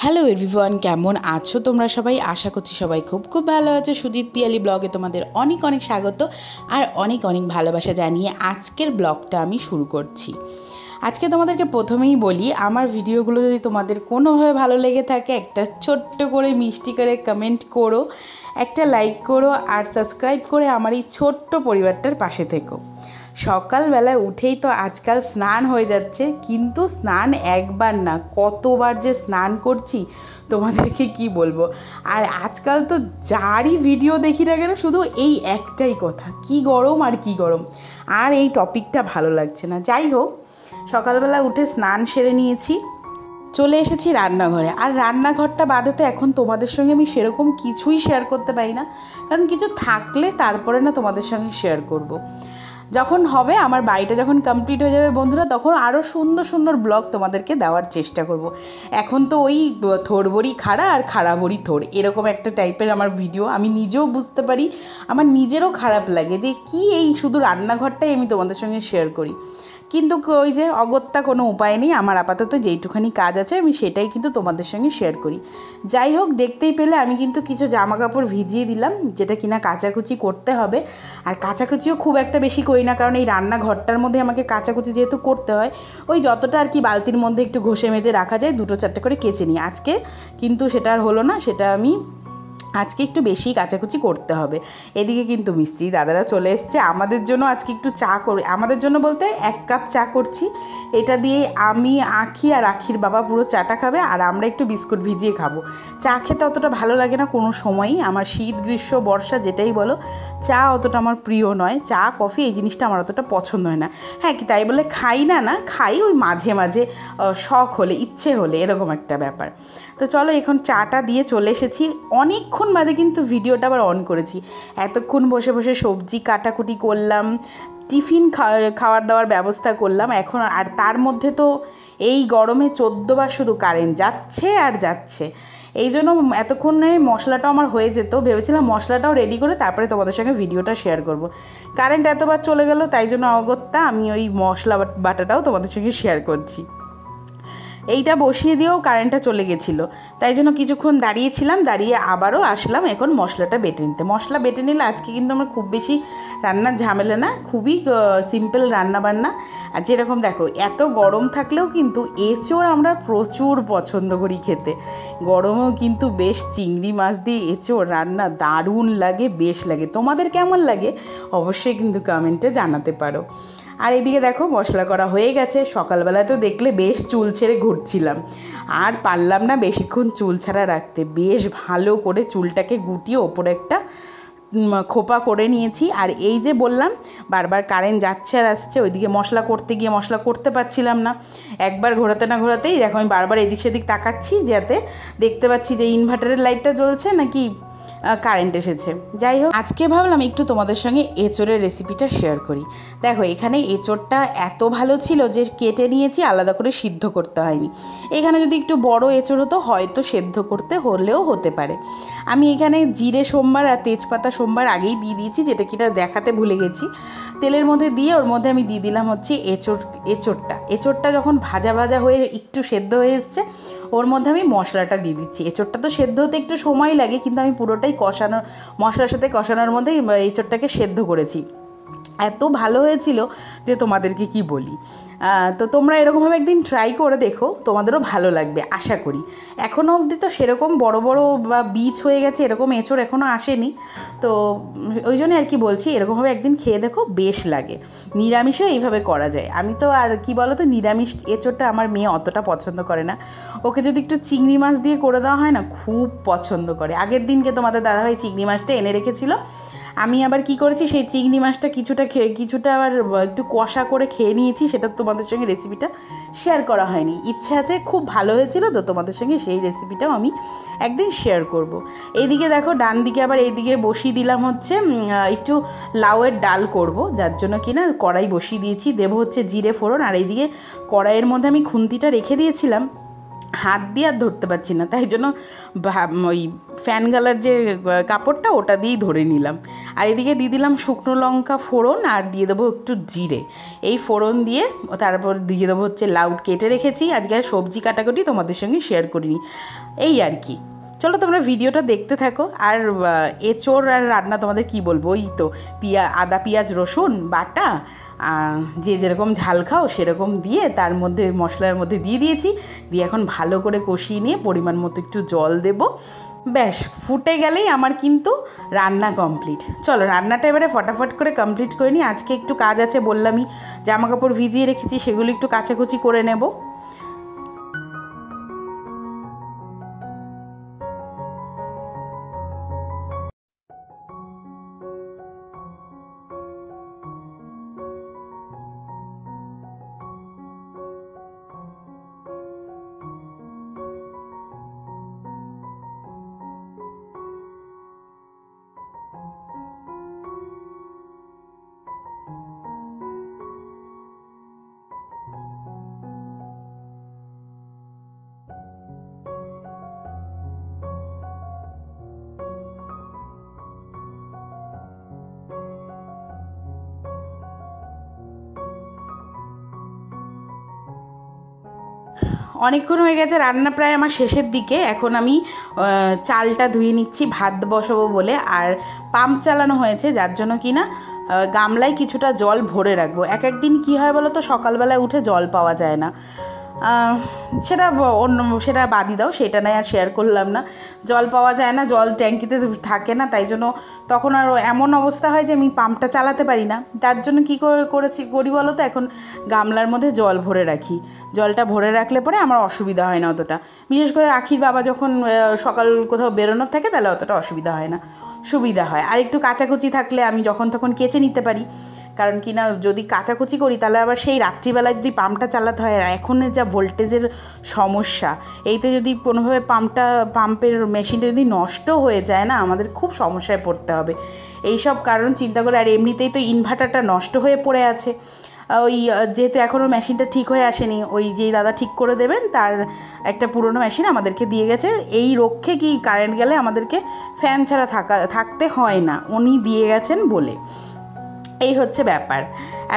Hello everyone, কেমন আছো তোমরা সবাই? আশা করছি সবাই খুব খুব ভালো আছো। সুজিত পিয়ালি ব্লগে তোমাদের অনেক অনেক স্বাগত আর অনেক অনেক ভালোবাসা জানিয়ে আজকের ব্লগটা আমি শুরু করছি। আজকে তোমাদেরকে প্রথমেই বলি, আমার ভিডিওগুলো যদি তোমাদের কোনোভাবে ভালো লেগে থাকে একটা ছোট্ট করে মিষ্টি করে কমেন্ট করো, একটা লাইক করো আর সাবস্ক্রাইব করে আমার এই ছোট্ট পরিবারটার পাশে থেকো। সকালবেলায় উঠেই তো আজকাল স্নান হয়ে যাচ্ছে, কিন্তু স্নান একবার না কতবার যে স্নান করছি তোমাদেরকে কি বলবো। আর আজকাল তো যারই ভিডিও দেখি না কেন শুধু এই একটাই কথা, কি গরম আর কি গরম, আর এই টপিকটা ভালো লাগছে না। যাই হোক, সকালবেলা উঠে স্নান সেরে নিয়েছি, চলে এসেছি রান্নাঘরে। আর রান্নাঘরটা বাদে তো এখন তোমাদের সঙ্গে আমি সেরকম কিছুই শেয়ার করতে পারি না, কারণ কিছু থাকলে তারপরে না তোমাদের সঙ্গে শেয়ার করব। যখন হবে, আমার বাড়িটা যখন কমপ্লিট হয়ে যাবে বন্ধুরা, তখন আরও সুন্দর সুন্দর ব্লগ তোমাদেরকে দেওয়ার চেষ্টা করব। এখন তো ওই থোড় বড়ি খাড়া আর খাড়া বড়ি থোড়, এরকম একটা টাইপের আমার ভিডিও। আমি নিজেও বুঝতে পারি, আমার নিজেরও খারাপ লাগে যে কি এই শুধু রান্নাঘরটাই আমি তোমাদের সঙ্গে শেয়ার করি, কিন্তু ওই যে অগত্যা কোনো উপায় নেই। আমার আপাতত যেইটুখানি কাজ আছে আমি সেটাই কিন্তু তোমাদের সঙ্গে শেয়ার করি। যাই হোক, দেখতেই পেলে আমি কিন্তু কিছু জামা কাপড় ভিজিয়ে দিলাম, যেটা কিনা কাচাকুচি করতে হবে। আর কাচাকুচিও খুব একটা বেশি করি না, কারণ এই রান্নাঘরটার মধ্যে আমাকে কাচাকুচি যেহেতু করতে হয়, ওই যতটা আর কি বালতির মধ্যে একটু ঘষে মেজে রাখা যায়, 2-4টে করে কেচে নিই। আজকে কিন্তু সেটা আর হলো না, সেটা আমি আজকে একটু বেশি কাচাকুচি করতে হবে। এদিকে কিন্তু মিস্ত্রি দাদারা চলে এসছে আমাদের জন্য। আজকে একটু চা করে, আমাদের জন্য বলতে 1 কাপ চা করছি। এটা দিয়ে আমি, আখি আর আখির বাবা পুরো চাটা খাবে, আর আমরা একটু বিস্কুট ভিজিয়ে খাবো। চা খেতে অতটা ভালো লাগে না কোনো সময়ই, আমার শীত গ্রীষ্ম বর্ষা যেটাই বলো, চা অতটা আমার প্রিয় নয়। চা কফি এই জিনিসটা আমার অতটা পছন্দ হয় না। হ্যাঁ, কি তাই বলে খাই না, না খাই, ওই মাঝে মাঝে শখ হলে, ইচ্ছে হলে, এরকম একটা ব্যাপার। তো চলো, এখন চাটা দিয়ে চলে এসেছি। অনেকক্ষণ বাদে কিন্তু ভিডিওটা আবার অন করেছি। এতক্ষণ বসে বসে সবজি কাটাকুটি করলাম, টিফিন খাওয়ার দাওয়ার ব্যবস্থা করলাম এখন। আর তার মধ্যে তো এই গরমে 14 বার শুধু কারেন্ট যাচ্ছে আর যাচ্ছে। এই জন্য এতক্ষণে মশলাটাও আমার হয়ে যেত, ভেবেছিলাম মশলাটাও রেডি করে তারপরে তোমাদের সঙ্গে ভিডিওটা শেয়ার করব। কারেন্ট এতবার চলে গেল, তাই জন্য অগত্যা আমি ওই মশলা বাটাটাও তোমাদের সঙ্গে শেয়ার করছি। এইটা বসিয়ে দিয়েও কারেন্টটা চলে গেছিলো, তাই জন্য কিছুক্ষণ দাঁড়িয়েছিলাম, দাঁড়িয়ে আবারও আসলাম এখন মশলাটা বেটে নিতে। মশলা বেটে নিলে আজকে কিন্তু আমার খুব বেশি রান্নার ঝামেলা না, খুবই সিম্পল রান্নাবান্না। আর যেরকম দেখো, এত গরম থাকলেও কিন্তু এঁচোড় আমরা প্রচুর পছন্দ করি খেতে। গরমেও কিন্তু বেশ চিংড়ি মাছ দিয়ে এঁচোড় রান্না দারুণ লাগে, বেশ লাগে। তোমাদের কেমন লাগে অবশ্যই কিন্তু কমেন্টে জানাতে পারো। আর এদিকে দেখো, মশলা করা হয়ে গেছে। সকালবেলায় তো দেখলে বেশ চুল ছেড়ে ঘুরছিলাম, আর পারলাম না বেশিক্ষণ চুল ছাড়া রাখতে। বেশ ভালো করে চুলটাকে গুটিয়ে ওপরে একটা খোপা করে নিয়েছি। আর এই যে বললাম, বারবার কারেন্ট যাচ্ছে আর আসছে, ওইদিকে মশলা করতে গিয়ে মশলা করতে পারছিলাম না। একবার ঘোরাতে না ঘোরাতেই দেখো আমি বারবার এদিক সেদিক তাকাচ্ছি, যাতে দেখতে পাচ্ছি যে ইনভার্টারের লাইটটা জ্বলছে নাকি কারেন্ট এসেছে। যাই হোক, আজকে ভাবলাম একটু তোমাদের সঙ্গে এঁচোড়ের রেসিপিটা শেয়ার করি। দেখো, এখানে এঁচোড়টা এত ভালো ছিল যে কেটে নিয়েছি, আলাদা করে সিদ্ধ করতে হয়নি। এখানে যদি একটু বড় এঁচোড় হতো হয়তো সেদ্ধ করতে হলেও হতে পারে। আমি এখানে জিরে সোমবার আর তেজপাতা সোমবার আগেই দিয়ে দিয়েছি, যেটা কিনা দেখাতে ভুলে গেছি। তেলের মধ্যে দিয়ে ওর মধ্যে আমি দিয়ে দিলাম হচ্ছে এঁচোড়টা যখন ভাজা ভাজা হয়ে একটু সেদ্ধ হয়ে এসছে, ওর মধ্যে আমি মশলাটা দিয়ে দিচ্ছি। এঁচোড়টা তো সেদ্ধ হতে একটু সময় লাগে, কিন্তু আমি পুরোটাই মশলার সাথে কষানোর মধ্যেই এঁচোড়টাকে সেদ্ধ করেছি। এত ভালো হয়েছিল যে তোমাদেরকে কি বলি। তো তোমরা এরকমভাবে একদিন ট্রাই করে দেখো, তোমাদেরও ভালো লাগবে আশা করি। এখনও অবধি তো সেরকম বড় বড় বা বীজ হয়ে গেছে এরকম এঁচোড় এখনও আসেনি, তো ওই জন্য আর কি বলছি, এরকমভাবে একদিন খেয়ে দেখো, বেশ লাগে। নিরামিষও এইভাবে করা যায়। আমি তো আর কি বলো তো, নিরামিষ এঁচোড়টা আমার মেয়ে অতটা পছন্দ করে না। ওকে যদি একটু চিংড়ি মাছ দিয়ে করে দেওয়া হয় না, খুব পছন্দ করে। আগের দিনকে তোমাদের দাদাভাই চিংড়ি মাছটা এনে রেখেছিল, আমি আবার কি করেছি, সেই চিংড়ি মাছটা কিছুটা আবার একটু কষা করে খেয়ে নিয়েছি। সেটা তোমাদের সঙ্গে রেসিপিটা শেয়ার করা হয়নি, ইচ্ছা আছে, খুব ভালো হয়েছিল তো তোমাদের সঙ্গে সেই রেসিপিটাও আমি একদিন শেয়ার করব। এইদিকে দেখো, ডান দিকে আবার এইদিকে বসিয়ে দিলাম হচ্ছে একটু লাউয়ের ডাল করব, যার জন্য কিনা কড়াই বসিয়ে দিয়েছি। দেবো হচ্ছে জিরে ফোড়ন, আর এইদিকে কড়াইয়ের মধ্যে আমি খুন্তিটা রেখে দিয়েছিলাম, হাত দিয়ে আর ধরতে পারছি না, তাই জন্য ওই ফ্যান গালার যে কাপড়টা ওটা দিয়েই ধরে নিলাম। আর এদিকে দিয়ে দিলাম শুকনো লঙ্কা ফোড়ন, আর দিয়ে দেবো একটু জিরে। এই ফোড়ন দিয়ে তারপর দিয়ে দেবো হচ্ছে লাউ কেটে রেখেছি, আজকে আর সবজি কাটাকুটি তোমাদের সঙ্গে শেয়ার করিনি, এই আর কি। চলো তোমরা ভিডিওটা দেখতে থাকো। আর এঁচোড় আর রান্না তোমাদের কি বলবো, ওই তো আদা পেঁয়াজ রসুন বাটা, যে যেরকম ঝাল খাও সেরকম দিয়ে তার মধ্যে মশলার মধ্যে দিয়ে দিয়েছি, দিয়ে এখন ভালো করে কষিয়ে নিয়ে পরিমাণ মতো একটু জল দেব, ব্যাস ফুটে গেলেই আমার কিন্তু রান্না কমপ্লিট। চলো রান্নাটা এবারে ফটাফট করে কমপ্লিট করে নিই। আজকে একটু কাজ আছে, বললামই জামা কাপড় ভিজিয়ে রেখেছি, সেগুলো একটু কাচাকুচি করে নেব। অনেকক্ষণ হয়ে গেছে, রান্না প্রায় আমার শেষের দিকে। এখন আমি চালটা ধুয়ে নিচ্ছি ভাত বসাবো বলে, আর পাম্প চালানো হয়েছে যার জন্য কি না গামলায় কিছুটা জল ভরে রাখবো। এক একদিন কী হয় বলো তো, সকালবেলায় উঠে জল পাওয়া যায় না, সেটা বাদই দাও, সেটা নয় আর শেয়ার করলাম না। জল পাওয়া যায় না, জল ট্যাঙ্কিতে থাকে না, তাই জন্য তখন আর এমন অবস্থা হয় যে আমি পাম্পটা চালাতে পারি না। তার জন্য কী করি বলো তো, এখন গামলার মধ্যে জল ভরে রাখি। জলটা ভরে রাখলে পরে আমার অসুবিধা হয় না অতটা, বিশেষ করে আখির বাবা যখন সকাল কোথাও বেরোনোর থাকে তাহলে অতটা অসুবিধা হয় না, সুবিধা হয়। আর একটু কাচাকুচি থাকলে আমি যখন তখন কেচে নিতে পারি, কারণ কি না যদি কাচাকুচি করি তাহলে আবার সেই রাত্রিবেলায় যদি পাম্পটা চালাতে হয়, আর এখন যা ভোল্টেজের সমস্যা, এইতে যদি কোনোভাবে পাম্পের মেশিনটা যদি নষ্ট হয়ে যায় না, আমাদের খুব সমস্যায় পড়তে হবে। এই সব কারণ চিন্তা করে, আর এমনিতেই তো ইনভার্টারটা নষ্ট হয়ে পড়ে আছে, ওই যেহেতু এখনও মেশিনটা ঠিক হয়ে আসেনি, ওই যেই দাদা ঠিক করে দেবেন তার একটা পুরনো মেশিন আমাদেরকে দিয়ে গেছে, এই রক্ষে কি কারেন্ট গেলে আমাদেরকে ফ্যান ছাড়া থাকতে হয় না, উনি দিয়ে গেছেন বলে। এই হচ্ছে ব্যাপার।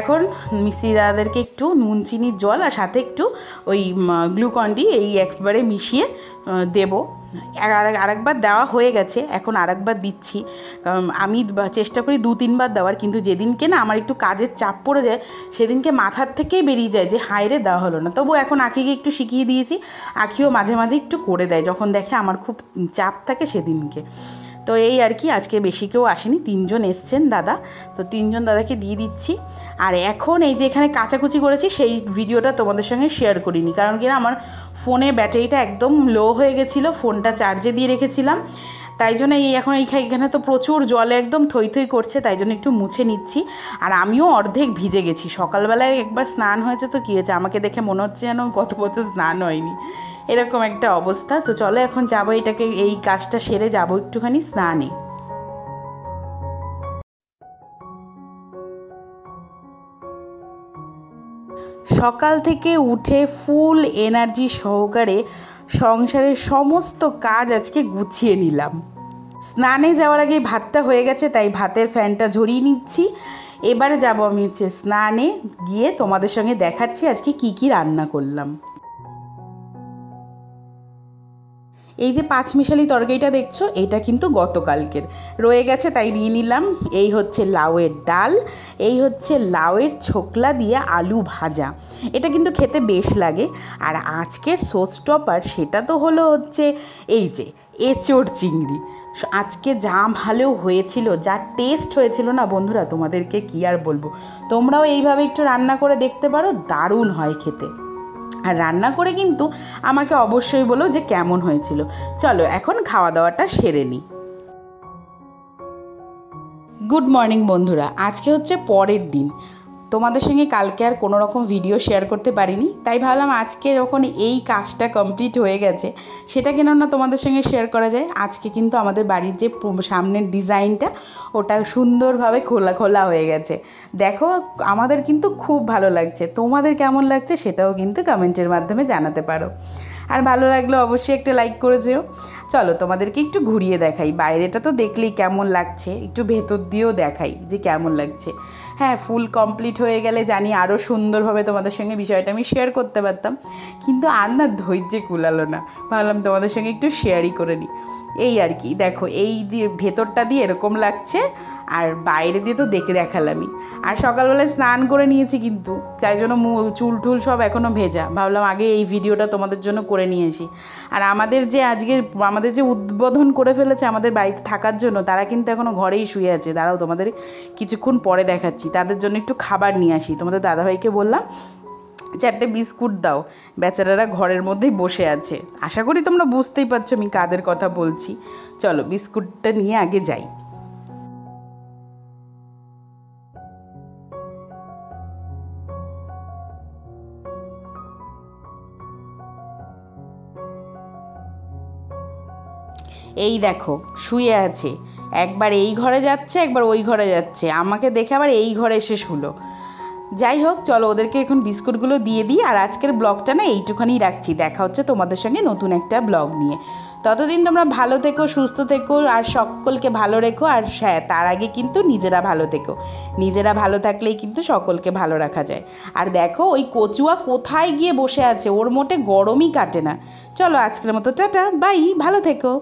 এখন মিস্ত্রি দাদাদেরকে একটু নুন চিনির জল আর সাথে একটু ওই গ্লুকন-ডি এই একবারে মিশিয়ে দেব। আরেকবার দেওয়া হয়ে গেছে, এখন আরেকবার দিচ্ছি। আমি চেষ্টা করি 2-3 বার দেওয়ার, কিন্তু যেদিনকে না আমার একটু কাজের চাপ পড়ে যায় সেদিনকে মাথার থেকেই বেরিয়ে যায় যে হায়রে দেওয়া হলো না। তবু এখন আখিকে একটু শিখিয়ে দিয়েছি, আখিও মাঝে মাঝে একটু করে দেয় যখন দেখে আমার খুব চাপ থাকে সেদিনকে। তো এই আর কি, আজকে বেশি কেউ আসেনি, 3জন এসছেন দাদা, তো 3জন দাদাকে দিয়ে দিচ্ছি। আর এখন এই যে এখানে কাচাকুচি করেছি সেই ভিডিওটা তোমাদের সঙ্গে শেয়ার করিনি, কারণ কি না আমার ফোনের ব্যাটারিটা একদম লো হয়ে গেছিলো, ফোনটা চার্জে দিয়ে রেখেছিলাম, তাই জন্য এখন এইখানে তো প্রচুর জলে একদম থই থই করছে, তাই জন্য একটু মুছে নিচ্ছি। আর আমিও অর্ধেক ভিজে গেছি, সকালবেলায় একবার স্নান হয়েছে তো কী হয়েছে, আমাকে দেখে মনে হচ্ছে যেন গত বছর স্নান হয়নি, এরকম একটা অবস্থা। তো চলো এখন যাবো, এটাকে এই কাজটা সেরে যাবো একটুখানি স্নানে। সকাল থেকে উঠে ফুল এনার্জি সহকারে সংসারের সমস্ত কাজ আজকে গুছিয়ে নিলাম। স্নানে যাওয়ার আগেই ভাতটা হয়ে গেছে, তাই ভাতের ফ্যানটা ঝরিয়ে নিচ্ছি। এবারে যাবো আমি হচ্ছে স্নানে, গিয়ে তোমাদের সঙ্গে দেখাচ্ছি আজকে কি কি রান্না করলাম। এই যে 5 মিশালি তরকারিটা দেখছো, এটা কিন্তু গতকালকের রয়ে গেছে, তাই নিয়ে নিলাম। এই হচ্ছে লাউয়ের ডাল, এই হচ্ছে লাউয়ের ছোকলা দিয়ে আলু ভাজা, এটা কিন্তু খেতে বেশ লাগে। আর আজকের শো স্টপার সেটা তো হলো হচ্ছে এই যে এঁচোড় চিংড়ি। আজকে যা ভালো হয়েছিল, যা টেস্ট হয়েছিল না বন্ধুরা, তোমাদেরকে কি আর বলবো, তোমরাও এইভাবে একটু রান্না করে দেখতে পারো, দারুণ হয় খেতে। আর রান্না করে কিন্তু আমাকে অবশ্যই বলো যে কেমন হয়েছিল। চলো এখন খাওয়া দাওয়াটা সেরে নিই। গুড মর্নিং বন্ধুরা, আজকে হচ্ছে পরের দিন। তোমাদের সঙ্গে কালকে আর কোনো রকম ভিডিও শেয়ার করতে পারিনি, তাই ভাবলাম আজকে যখন এই কাজটা কমপ্লিট হয়ে গেছে সেটা কেন না তোমাদের সঙ্গে শেয়ার করা যায়। আজকে কিন্তু আমাদের বাড়ির যে সামনের ডিজাইনটা ওটা সুন্দরভাবে খোলা হয়ে গেছে, দেখো আমাদের কিন্তু খুব ভালো লাগছে। তোমাদের কেমন লাগছে সেটাও কিন্তু কমেন্টের মাধ্যমে জানাতে পারো। আর ভালো লাগলে অবশ্যই একটা লাইক করে যেও। চলো তোমাদেরকে একটু ঘুরিয়ে দেখাই, বাইরেটা তো দেখলেই কেমন লাগছে, একটু ভেতর দিয়েও দেখাই যে কেমন লাগছে। হ্যাঁ, ফুল কমপ্লিট হয়ে গেলে জানি আরও সুন্দরভাবে তোমাদের সঙ্গে বিষয়টা আমি শেয়ার করতে পারতাম, কিন্তু আর না ধৈর্যে কুলালো না, ভাবলাম তোমাদের সঙ্গে একটু শেয়ারই করে নিই। এই আর কি, দেখো এই দিয়ে ভেতরটা দিয়ে এরকম লাগছে, আর বাইরে দিয়ে তো দেখে দেখালামই। আর সকালবেলায় স্নান করে নিয়েছি, কিন্তু তাই জন্য চুল টুল সব এখনও ভেজা, ভাবলাম আগে এই ভিডিওটা তোমাদের জন্য করে নিয়েছি। আর আমাদের যে উদ্বোধন করে ফেলেছে আমাদের বাড়িতে থাকার জন্য, তারা কিন্তু এখনও ঘরেই শুয়ে আছে। দাঁড়াও তোমাদের কিছুক্ষণ পরে দেখাচ্ছি, তাদের জন্য একটু খাবার নিয়ে আসি। তোমাদের দাদাভাইকে বললাম 4টে বিস্কুট দাও, বেচারারা ঘরের মধ্যেই বসে আছে। আশা করি তোমরা বুঝতেই পারছো আমি কাদের কথা বলছি। চলো বিস্কুটটা নিয়ে আগে যাই। এই দেখো শুয়ে আছে, একবার এই ঘরে যাচ্ছে একবার ওই ঘরে যাচ্ছে, আমাকে দেখে আবার এই ঘরে এসে শুলো। যাই হোক, চলো ওদেরকে এখন বিস্কুটগুলো দিয়ে দিই। আর আজকের ব্লগটা না এইটুখানি রাখছি, দেখা হচ্ছে তোমাদের সঙ্গে নতুন একটা ব্লগ নিয়ে। ততদিন তোমরা ভালো থেকো, সুস্থ থেকো, আর সকলকে ভালো রেখো। আর হ্যাঁ, তার আগে কিন্তু নিজেরা ভালো থেকো, নিজেরা ভালো থাকলেই কিন্তু সকলকে ভালো রাখা যায়। আর দেখো ওই কচুয়া কোথায় গিয়ে বসে আছে, ওর মোটে গরমই কাটে না। চলো আজকের মতো টাটা, বাই, ভালো থেকো।